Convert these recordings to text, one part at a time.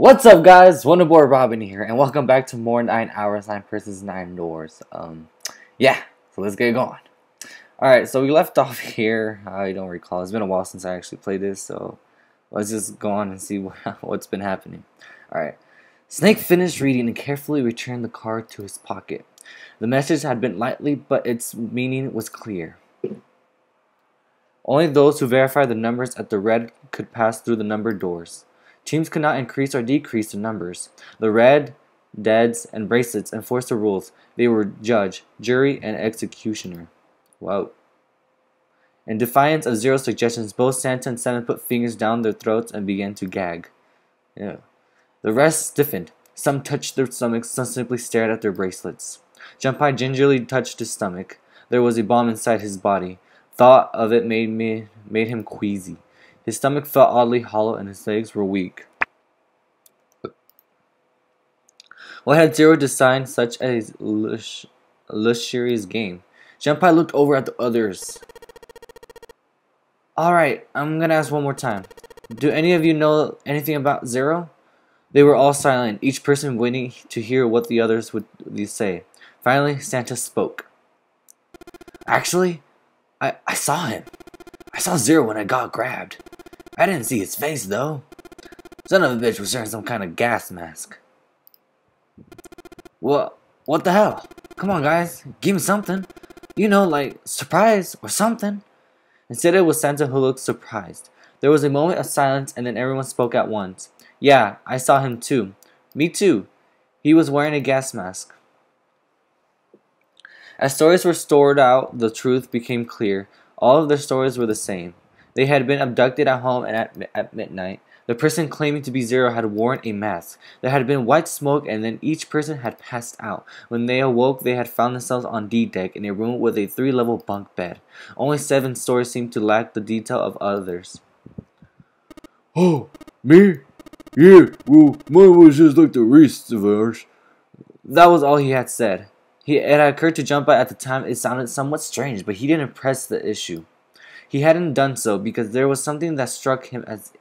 What's up, guys? WonderBoyRobin here, and welcome back to more 9 hours, 9 persons, 9 doors. Yeah, so let's get going. Alright, so we left off here. I don't recall. It's been a while since I actually played this, so let's just go on and see what's been happening. Alright. Snake finished reading and carefully returned the card to his pocket. The message had been lightly, but its meaning was clear. Only those who verified the numbers at the red could pass through the numbered doors. Teams could not increase or decrease the numbers. The red, deads, and bracelets enforced the rules. They were judge, jury, and executioner. Wow. In defiance of Zero's suggestions, both Santa and Seven put fingers down their throats and began to gag. Yeah. The rest stiffened. Some touched their stomachs, some simply stared at their bracelets. Jumpei gingerly touched his stomach. There was a bomb inside his body. Thought of it made him queasy. His stomach felt oddly hollow and his legs were weak. What had Zero designed such a luxurious game? Jumpei looked over at the others. Alright, I'm gonna ask one more time. Do any of you know anything about Zero? They were all silent, each person waiting to hear what the others would say. Finally, Santa spoke. Actually, I saw him. I saw Zero when I got grabbed. I didn't see his face, though. Son of a bitch was wearing some kind of gas mask. What the hell? Come on, guys. Give me something. You know, like, surprise or something. Instead, it was Santa who looked surprised. There was a moment of silence, and then everyone spoke at once. Yeah, I saw him too. Me too. He was wearing a gas mask. As stories were stored out, the truth became clear. All of their stories were the same. They had been abducted at home and at midnight. The person claiming to be Zero had worn a mask. There had been white smoke, and then each person had passed out. When they awoke, they had found themselves on D-deck in a room with a 3-level bunk bed. Only 7 stories seemed to lack the detail of others. Oh, me? Yeah, well, mine was just like the rest of ours. That was all he had said. It had occurred to Jumpei at the time it sounded somewhat strange, but he didn't press the issue. He hadn't done so because there was something that struck him as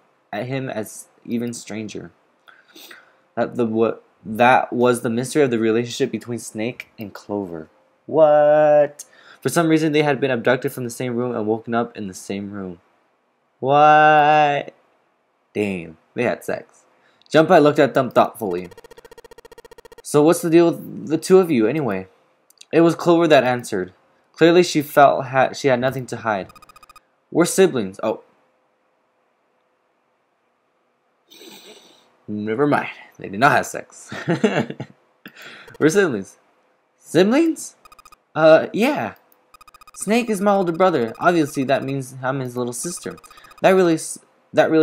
even stranger. That was the mystery of the relationship between Snake and Clover. What? For some reason, they had been abducted from the same room and woken up in the same room. What? Damn, they had sex. Jumpei looked at them thoughtfully. So what's the deal with the two of you, anyway? It was Clover that answered. Clearly, she felt she had nothing to hide. We're siblings. Oh. Never mind. They did not have sex. We're siblings. Siblings? Yeah. Snake is my older brother. Obviously, that means I'm his little sister. That really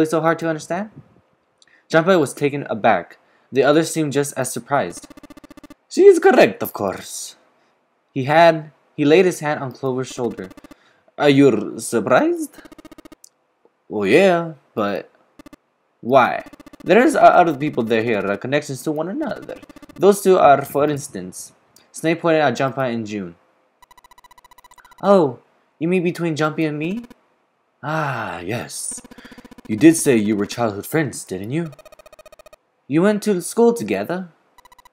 so hard to understand? Jumpei was taken aback. The others seemed just as surprised. She is correct, of course. He laid his hand on Clover's shoulder. Are you surprised? Well, yeah, but why? There's other people there here, connections to one another. Those two are, for instance. Snake pointed at Jumpei and June. Oh, you mean between Jumpei and me? Ah, yes. You did say you were childhood friends, didn't you? You went to school together?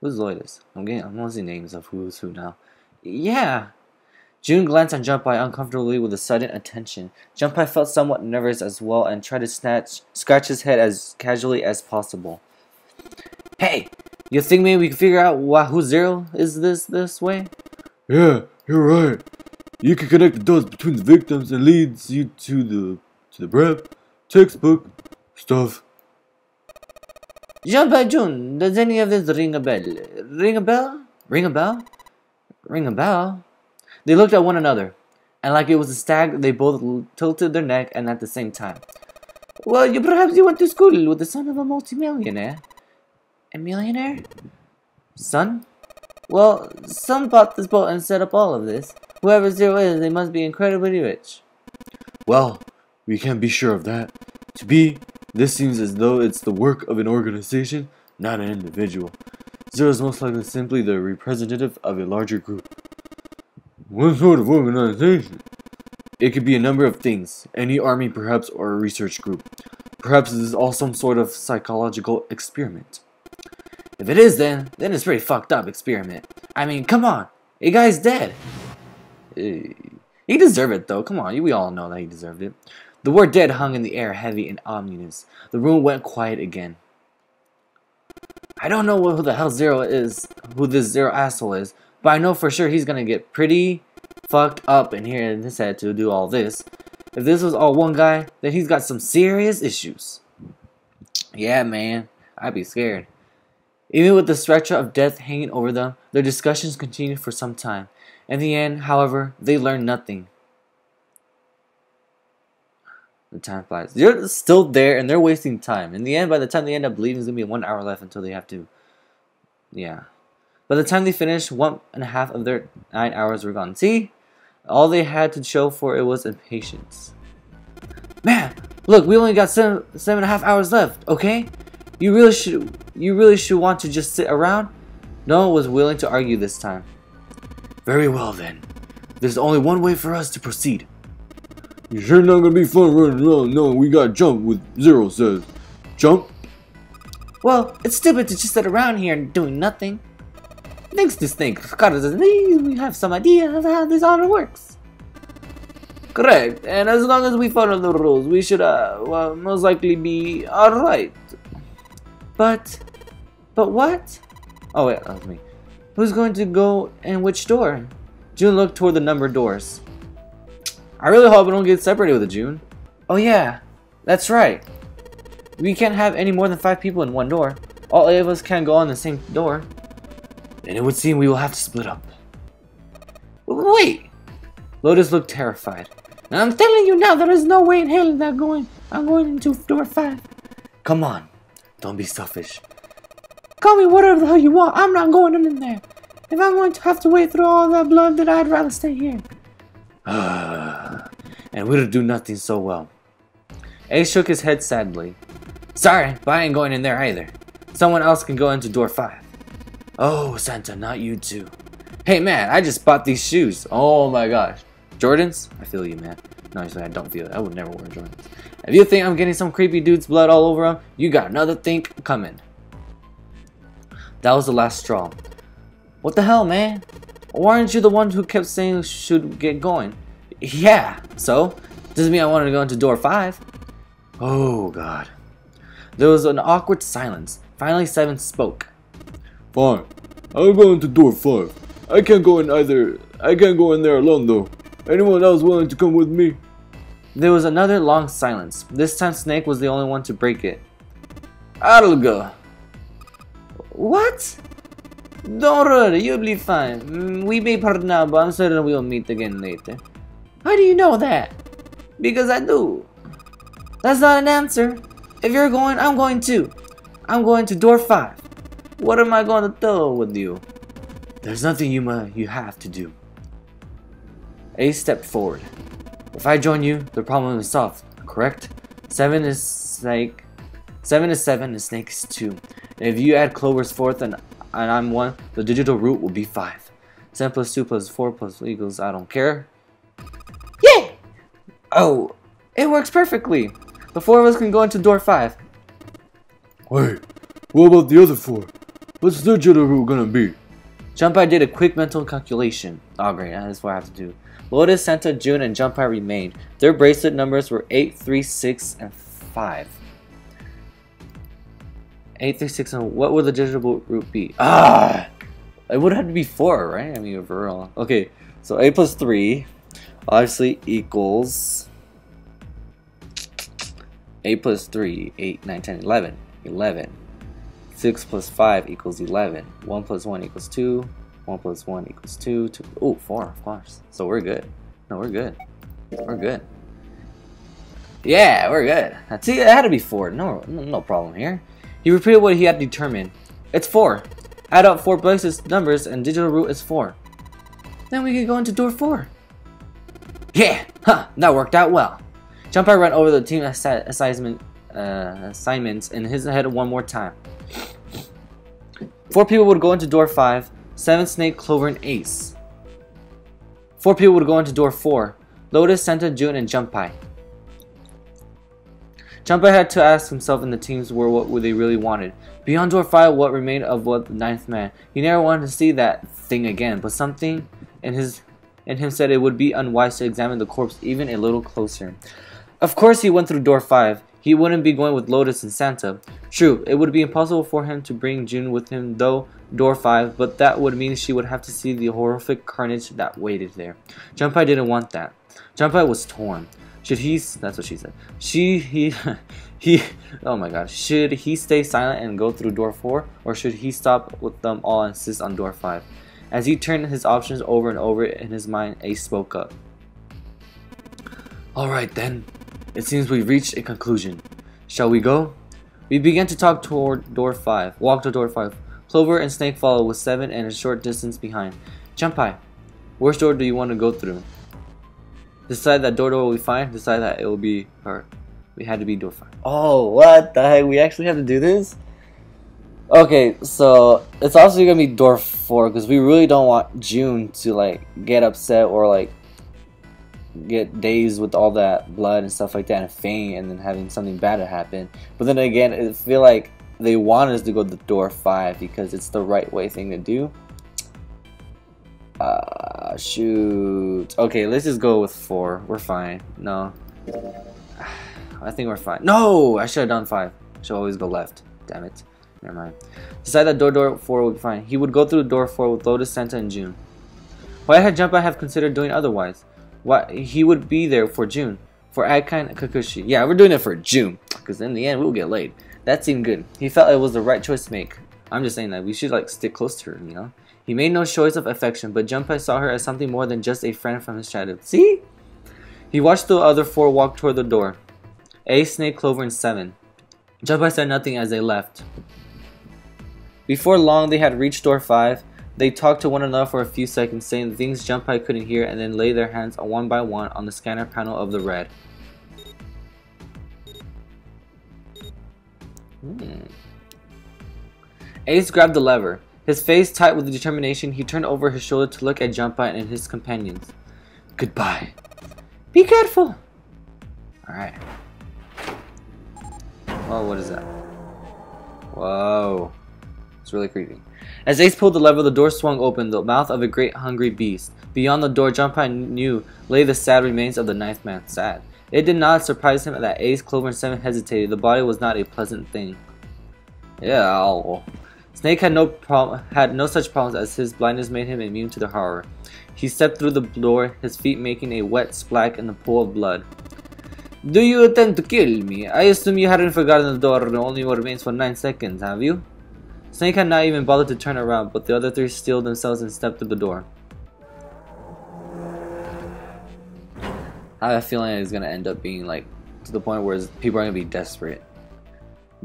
Who's Lotus? I'm losing names of who's who now. Yeah. June glanced at Jumpei uncomfortably with a sudden attention. Jumpei felt somewhat nervous as well and tried to scratch his head as casually as possible. Hey, you think maybe we can figure out who Zero is this way? Yeah, you're right. You can connect the dots between the victims and leads you to the prep, textbook, stuff. Jumpei, June, does any of this ring a bell? Ring a bell? Ring a bell? Ring a bell? They looked at one another, and like it was a stag, they both tilted their neck and at the same time. Well, perhaps you went to school with the son of a multimillionaire. A millionaire? Son? Well, son bought this boat and set up all of this. Whoever Zero is, they must be incredibly rich. Well, we can't be sure of that. To be, this seems as though it's the work of an organization, not an individual. Zero is most likely simply the representative of a larger group. What sort of organization? It could be a number of things. Any army perhaps, or a research group. Perhaps this is all some sort of psychological experiment. If it is, then it's pretty fucked up experiment. I mean, come on, a guy's dead. He deserved it though. Come on, we all know that he deserved it. The word dead hung in the air, heavy and ominous. The room went quiet again. I don't know who the hell Zero is, who this Zero asshole is, but I know for sure he's gonna get pretty fucked up in here in his head to do all this. If this was all one guy, then he's got some serious issues. Yeah, man, I'd be scared. Even with the specter of death hanging over them, their discussions continued for some time. In the end, however, they learned nothing. The time flies. They're still there and they're wasting time. In the end, by the time they end up leaving, there's gonna be 1 hour left until they have to. Yeah. By the time they finished, 1.5 of their 9 hours were gone. See? All they had to show for it was impatience. Man, look, we only got 7.5 hours left, okay? You really should want to just sit around? No one was willing to argue this time. Very well then. There's only one way for us to proceed. You sure not gonna be fun running around knowing we got jump with Zero says. Jump? Well, it's stupid to just sit around here and doing nothing. Thanks to Snake, we have some idea of how this all works. Correct, and as long as we follow the rules, we should most likely be alright. But what? Oh wait, that was me. Who's going to go in which door? June looked toward the numbered doors. I really hope we don't get separated with June. Oh yeah, that's right. We can't have any more than 5 people in one door. All 8 of us can't go in the same door. Then it would seem we will have to split up. Wait! Lotus looked terrified. I'm telling you now, there is no way in hell that I'm going into door 5. Come on, don't be selfish. Call me whatever the hell you want. I'm not going in there. If I'm going to have to wait through all that blood, then I'd rather stay here. And we'll do nothing so well. Ace shook his head sadly. Sorry, but I ain't going in there either. Someone else can go into door 5. Oh, Santa, not you too. Hey man, I just bought these shoes. Oh my gosh. Jordans? I feel you, man. No, actually, I don't feel it. I would never wear Jordans. If you think I'm getting some creepy dude's blood all over him, you got another thing coming. That was the last straw. What the hell, man? Why aren't you the one who kept saying we should get going? Yeah, so? Doesn't mean I wanted to go into door 5. Oh, God. There was an awkward silence. Finally, Seven spoke. Fine. I'll go into door 5. I can't go in there alone, though. Anyone else willing to come with me? There was another long silence. This time, Snake was the only one to break it. I'll go. What? Don't worry, you'll be fine. We may part now, but I'm certain we'll meet again later. How do you know that? Because I do. That's not an answer. If you're going, I'm going too. I'm going to door 5. What am I going to do with you? There's nothing you have to do. Ace stepped forward. If I join you, the problem is solved, correct? 7 is 7 and Snake is 2. And if you add Clover's 4th and I'm 1, the digital root will be 5. 7 plus 2 plus 4 plus equals I don't care. Yay! Oh, it works perfectly. The 4 of us can go into door 5. Wait, what about the other 4? What's the digital root gonna be? Jumpei did a quick mental calculation. Oh great, that's what I have to do. Lotus, Santa, June, and Jumpei remained. Their bracelet numbers were 8, 3, 6, and 5. 8, 3, 6, and what would the digital root be? Ah! It would have to be 4, right? I mean, overall. Okay, so 8 plus 3 obviously equals 8 plus 3, 8, 9, 10, 11. 11. 6 plus 5 equals 11. 1 plus 1 equals 2. 1 plus 1 equals 2. 2. Oh, 4, of course. So we're good. No, we're good. We're good. Yeah, we're good. See, it had to be 4. No problem here. He repeated what he had determined. It's 4. Add up 4 places numbers and digital root is 4. Then we could go into door 4. Yeah! Huh! That worked out well. Jumpei ran over the team assignments in his head one more time. 4 people would go into door 5. 7, Snake, Clover, and Ace. 4 people would go into door 4. Lotus, Santa, June, and Jumpei. Jumpei had to ask himself and the teams were what they really wanted. Beyond door 5, what remained of what the ninth man? He never wanted to see that thing again, but something in him said it would be unwise to examine the corpse even a little closer. Of course he went through door 5. He wouldn't be going with Lotus and Santa. True, it would be impossible for him to bring June with him though door 5, but that would mean she would have to see the horrific carnage that waited there. Jumpei didn't want that. Jumpei was torn. Should he, that's what she said. Oh my gosh. Should he stay silent and go through door 4, or should he stop with them all and insist on door 5? As he turned his options over and over in his mind, Ace spoke up. Alright then. It seems we've reached a conclusion. Shall we go? We began to walk to door 5. Clover and Snake followed with 7 and a short distance behind. Jumpei, which door do you want to go through? Decide that door will be fine. Decide that it will be her. We had to be door 5. Oh, what the heck? We actually have to do this? Okay, so it's also gonna be door 4 because we really don't want June to like get upset or like get dazed with all that blood and stuff like that and faint and then having something bad to happen. But then again, I feel like they want us to go to door 5 because it's the right thing to do. Shoot. Okay, let's just go with 4. We're fine. No. I think we're fine. No! I should have done 5. Should always go left. Damn it. Never mind. Decide that door 4 would be fine. He would go through door 4 with Lotus, Santa, and June. Why had Jumpei have considered doing otherwise? Why he would be there for June. For Aikan and Kakushi. Yeah, we're doing it for June. Because in the end, we'll get laid. That seemed good. He felt it was the right choice to make. I'm just saying that. We should like stick close to her, you know? He made no choice of affection, but Jumpei saw her as something more than just a friend from his childhood. See? He watched the other 4 walk toward the door. Ace, Snake, Clover, and 7. Jumpei said nothing as they left. Before long, they had reached door 5. They talked to one another for a few seconds, saying things Jumpei couldn't hear, and then lay their hands one by one on the scanner panel of the red. Ace grabbed the lever. His face tight with determination, he turned over his shoulder to look at Jumpei and his companions. Goodbye. Be careful. Alright. Whoa, what is that? Whoa. It's really creepy. As Ace pulled the lever, the door swung open, the mouth of a great hungry beast. Beyond the door, Jumpei knew lay the sad remains of the ninth man. Sad. It did not surprise him that Ace, Clover, and 7 hesitated. The body was not a pleasant thing. Yeah. Snake had no such problems as his blindness made him immune to the horror. He stepped through the door, his feet making a wet splash in the pool of blood. Do you attempt to kill me? I assume you hadn't forgotten the door only remains for 9 seconds, have you? Snake had not even bothered to turn around, but the other 3 steeled themselves and stepped through the door. I have a feeling it's gonna end up being like to the point where people are gonna be desperate.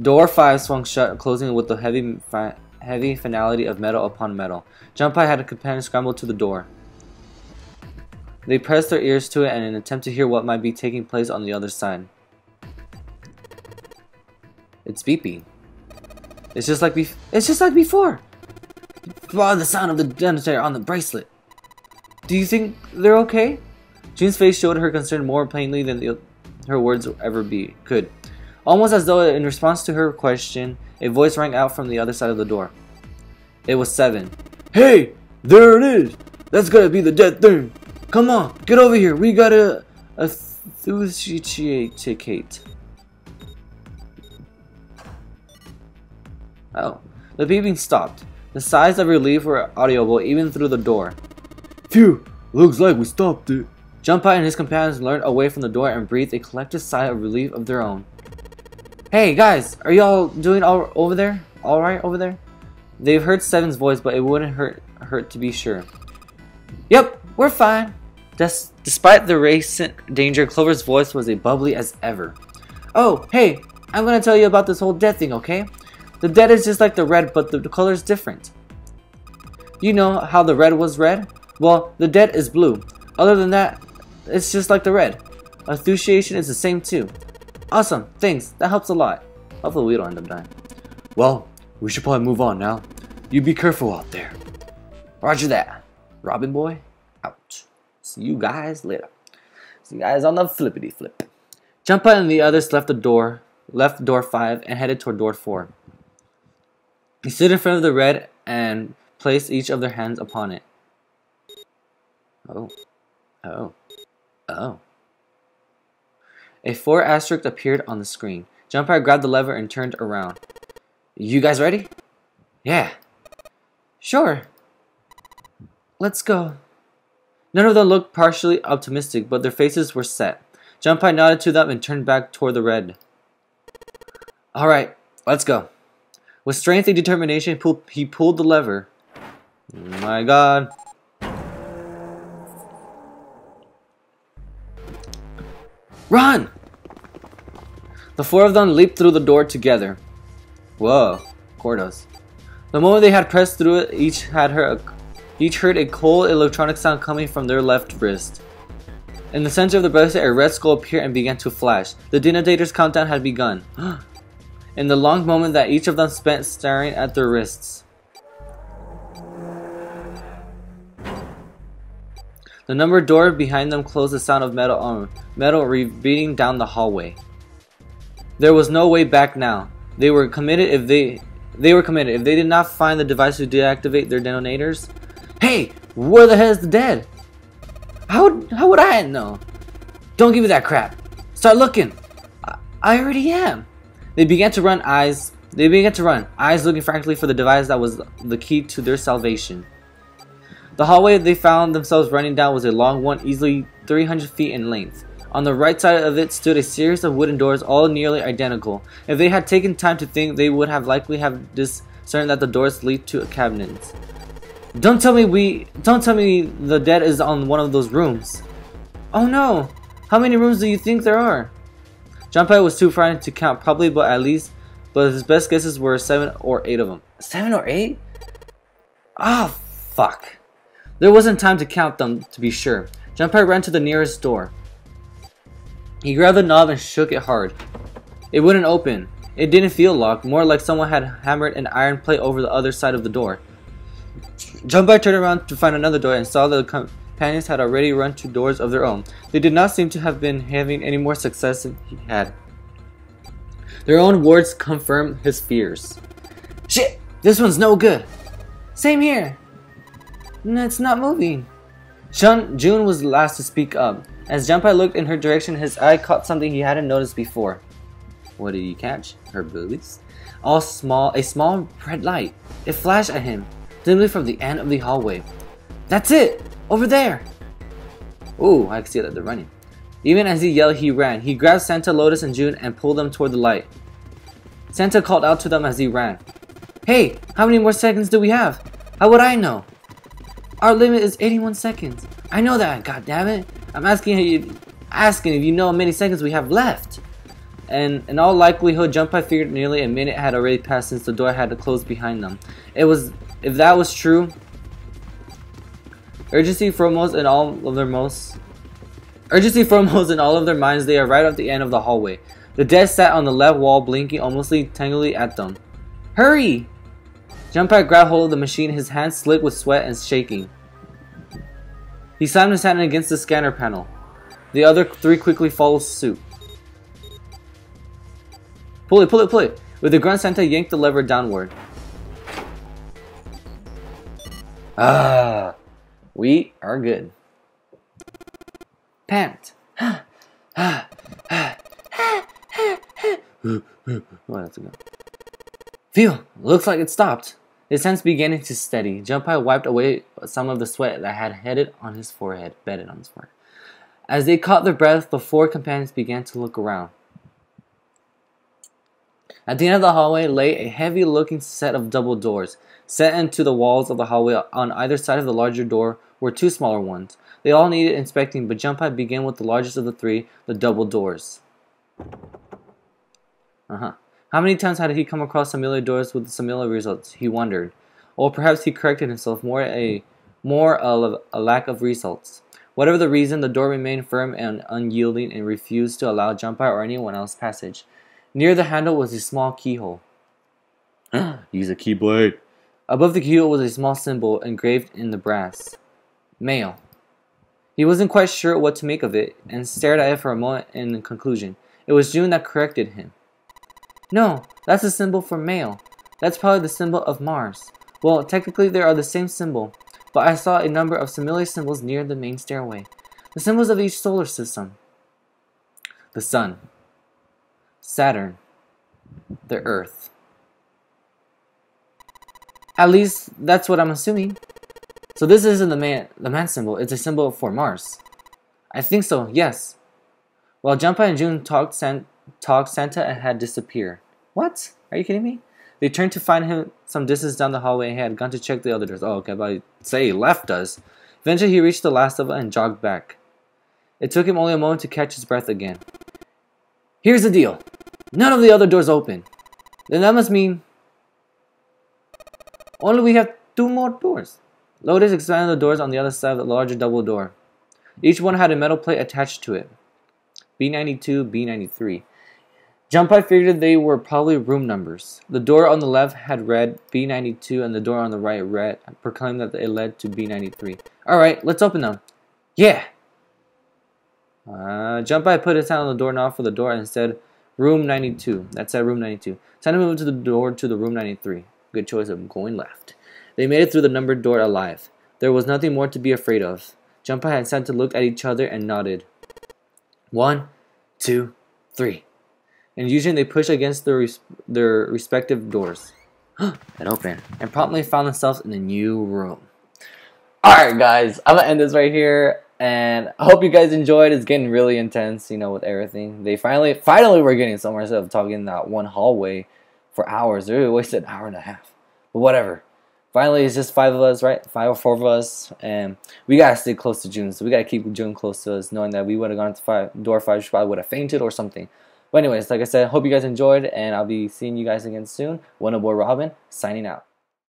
Door 5 swung shut, closing with the heavy finality of metal upon metal. Jumpei had a companion scramble to the door. They pressed their ears to it in an attempt to hear what might be taking place on the other side. It's beeping. It's just like before. Follow the sound of the detonator on the bracelet. Do you think they're okay? June's face showed her concern more plainly than her words ever could. Almost as though in response to her question, a voice rang out from the other side of the door. It was 7. Hey! There it is! That's gotta be the dead thing! Come on, get over here. We gotta authenticate. Oh, the beeping stopped. The sighs of relief were audible even through the door. Phew! Looks like we stopped it. Jumpei and his companions leaned away from the door and breathed a collective sigh of relief of their own. Hey guys, are y'all doing all over there? All right over there? They've heard 7's voice, but it wouldn't hurt to be sure. Yep, we're fine. Despite the recent danger, Clover's voice was as bubbly as ever. Oh, hey, I'm gonna tell you about this whole death thing, okay? The dead is just like the red, but the color's different. You know how the red was red? Well, the dead is blue. Other than that, it's just like the red. Association is the same too. Awesome, thanks, that helps a lot. Hopefully we don't end up dying. Well, we should probably move on now. You be careful out there. Roger that. Robin boy, out. See you guys later. See you guys on the flippity flip. Jumpei and the others left the door left door 5, and headed toward door 4. He stood in front of the red and placed each of their hands upon it. Oh. Oh. Oh. A 4 asterisk appeared on the screen. Jumpei grabbed the lever and turned around. You guys ready? Yeah. Sure. Let's go. None of them looked partially optimistic, but their faces were set. Jumpei nodded to them and turned back toward the red. Alright, let's go. With strength and determination, he pulled the lever. My god. Run! The 4 of them leaped through the door together. Whoa, Cordos. The moment they had pressed through it, each heard a cold electronic sound coming from their left wrist. In the center of the bracelet, a red skull appeared and began to flash. The detonator's countdown had begun. In the long moment that each of them spent staring at their wrists. The numbered door behind them closed. The sound of metal beating down the hallway. There was no way back now. They were committed if they did not find the device to deactivate their detonators. Hey, where the hell is the dead? How would I know? Don't give me that crap. Start looking. I already am. They began to run, eyes looking frantically for the device that was the key to their salvation. The hallway they found themselves running down was a long one, easily 300 feet in length. On the right side of it stood a series of wooden doors, all nearly identical. If they had taken time to think, they would have likely have discerned that the doors lead to cabinets. Don't tell me the dead is on one of those rooms. Oh no! How many rooms do you think there are? Jumpei was too frightened to count, probably, but his best guesses were 7 or 8 of them. 7 or 8? Ah, fuck. There wasn't time to count them, to be sure. Jumpei ran to the nearest door. He grabbed the knob and shook it hard. It wouldn't open. It didn't feel locked, more like someone had hammered an iron plate over the other side of the door. Jumpei turned around to find another door and saw that the companions had already run to doors of their own. They did not seem to have been having any more success than he had. Their own words confirmed his fears. Shit! This one's no good! Same here! It's not moving. June was the last to speak up. As Jumpei looked in her direction, his eye caught something he hadn't noticed before. What did he catch? Her boobies? A small red light. It flashed at him, dimly from the end of the hallway. That's it! Over there! Ooh, I can see that they're running. Even as he yelled, he ran. He grabbed Santa, Lotus, and June and pulled them toward the light. Santa called out to them as he ran. Hey, how many more seconds do we have? How would I know? Our limit is 81 seconds. I know that, goddammit. I'm asking if you know how many seconds we have left. And in all likelihood, Jumpei figured nearly a minute had already passed since the door had closed behind them. If that was true, urgency foremost in all of their minds, they are right at the end of the hallway. The dead sat on the left wall, blinking almost tangly at them. Hurry! Jumpei grabbed hold of the machine, his hands slick with sweat and shaking. He slammed his hand against the scanner panel. The other 3 quickly followed suit. Pull it, pull it, pull it! With a grunt, Santa yanked the lever downward. Ah, we are good. Pant. Oh, that's a go. Phew, looks like it stopped. His hands beginning to steady. Jumpei wiped away some of the sweat that had bedded on his forehead. As they caught their breath, the 4 companions began to look around. At the end of the hallway lay a heavy-looking set of double doors. Set into the walls of the hallway on either side of the larger door were 2 smaller ones. They all needed inspecting, but Jumpei began with the largest of the 3, the double doors. How many times had he come across similar doors with similar results? He wondered. Or perhaps he corrected himself, more of a lack of results. Whatever the reason, the door remained firm and unyielding and refused to allow Jumpei or anyone else passage. Near the handle was a small keyhole. Use a keyblade. Above the keyhole was a small symbol engraved in the brass. Mail. He wasn't quite sure what to make of it, and stared at it for a moment in conclusion. It was June that corrected him. No, that's a symbol for male. That's probably the symbol of Mars. Well, technically they are the same symbol, but I saw a number of similar symbols near the main stairway. The symbols of each solar system. The Sun, Saturn, the Earth. At least that's what I'm assuming. So this isn't the man symbol, it's a symbol for Mars. I think so, yes. While Jumpei and June talked, Santa had disappeared. What? Are you kidding me? They turned to find him some distance down the hallway and had gone to check the other doors. Oh, okay, but I say he left us. Eventually he reached the last of it and jogged back. It took him only a moment to catch his breath again. Here's the deal. None of the other doors open. Then that must mean only we have 2 more doors. Lotus expanded the doors on the other side of the larger double door. Each one had a metal plate attached to it. B92, B93. Jumpei figured they were probably room numbers. The door on the left had read B92 and the door on the right read, proclaimed that it led to B93. Alright, let's open them. Yeah! Jumpei put his hand on the doorknob for the door and said, Room 92. That said room 92. Time to move to the door to the room 93. Good choice of going left. They made it through the numbered door alive. There was nothing more to be afraid of. Jumpei and Santa looked at each other and nodded. 1, 2, 3. And usually they pushed against their respective doors. It opened and promptly found themselves in a new room. Alright guys, I'm gonna end this right here. And I hope you guys enjoyed. It's getting really intense, you know, with everything. They finally were getting somewhere instead of talking in that one hallway for hours. They really wasted an hour and a half. But whatever. Finally, it's just 5 of us, right? 5 or 4 of us. And we gotta stay close to June. So we gotta keep June close to us, knowing that we would have gone to door 5, she probably would have fainted or something. But anyways, like I said, hope you guys enjoyed. And I'll be seeing you guys again soon. WonderBoyRobin, signing out.